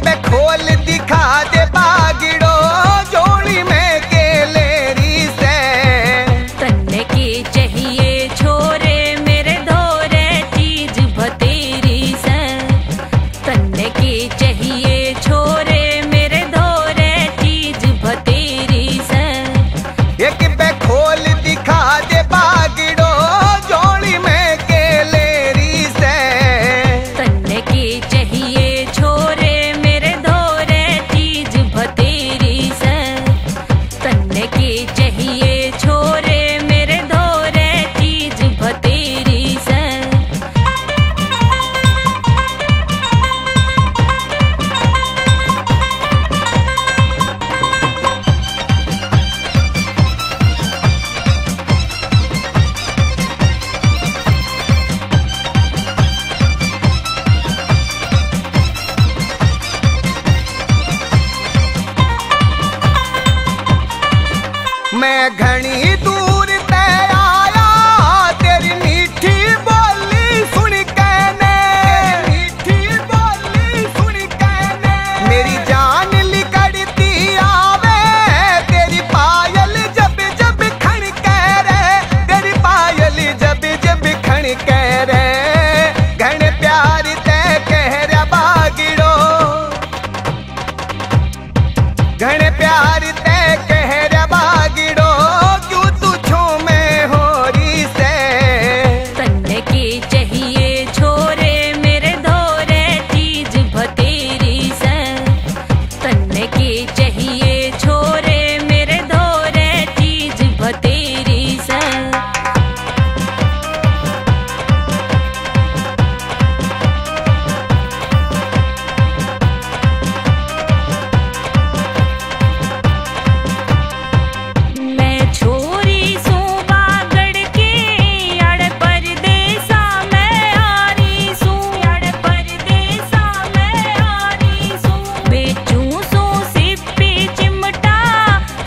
पे खोल दिखा दे बागिड़ो जोड़ी में केलेरी से। तन्ने की चाहिए छोरे मेरे धोरे चीज भतेरी से। तन्ने की चाहिए छोरे मेरे धोरे चीज भतेरी से। एक पे खोल दिखा दे बागिड़ो जोड़ी में केलेरी से। तन्ने की चाहिए छोरे मेरे धोरे चीज भतेरी से। तन्ने की चाहिए छोरे मेरे धोरे चीज भतेरी से। मैं घनी दूर ते आया तेरी मीठी बोली सुन के ने। मीठी बोली सुन के ने मेरी जान लिकड़ती आवे तेरी पायल जब जब खण के रे। तेरी पायल जब जब खण के रे। घण प्यार ते कह रहा बागिड़ो। घण प्यार ते कह रहा बागिड़ो क्यों तू छो में हो री से। तन्ने की चाहिए छोरे मेरे धोरे चीज भतेरी से। तन्ने की चाहिए छोरे मेरे धोरे चीज भतेरी से। मैं छोरी सू बागड़ के अड़ परदेसा मैं आ रही सू। अड़ परदेसा मैं आ रही सू। बेचू सू सिप्पी चिमटा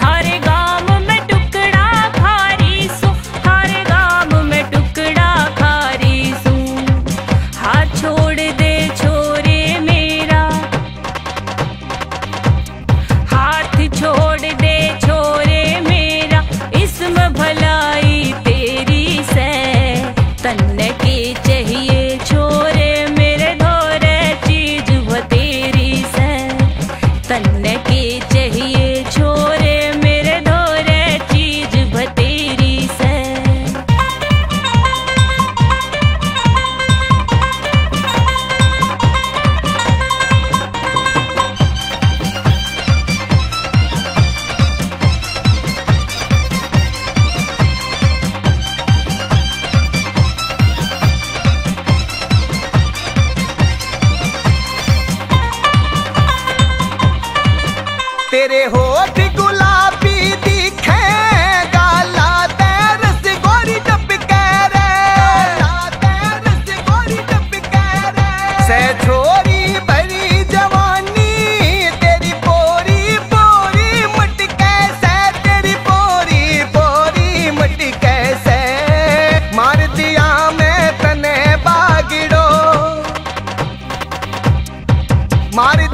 हर गाम में टुकड़ा खा रही सू। हर गाम में टुकड़ा खा रही सू। हाथ छोड़ दे छोरे मेरा। हाथ छोड़ दे छोरे मेरा इसमें भलाई तेरी से। तन्ने की चाहिए छोरे मेरे धोरे चीज भतेरी से। तन्ने की चाहिए छोरे मेरे धोरे चीज भतेरी से। तेरे होठ गुलाबी दिखे गाला तेरस गोरी टपके रे। तेरस गोरी टपके रे से छोरी भरी जवानी तेरी पोरी पोरी मटके से। तेरी पोरी पोरी मटके से मार दिया मैं तने बागिड़ो। मार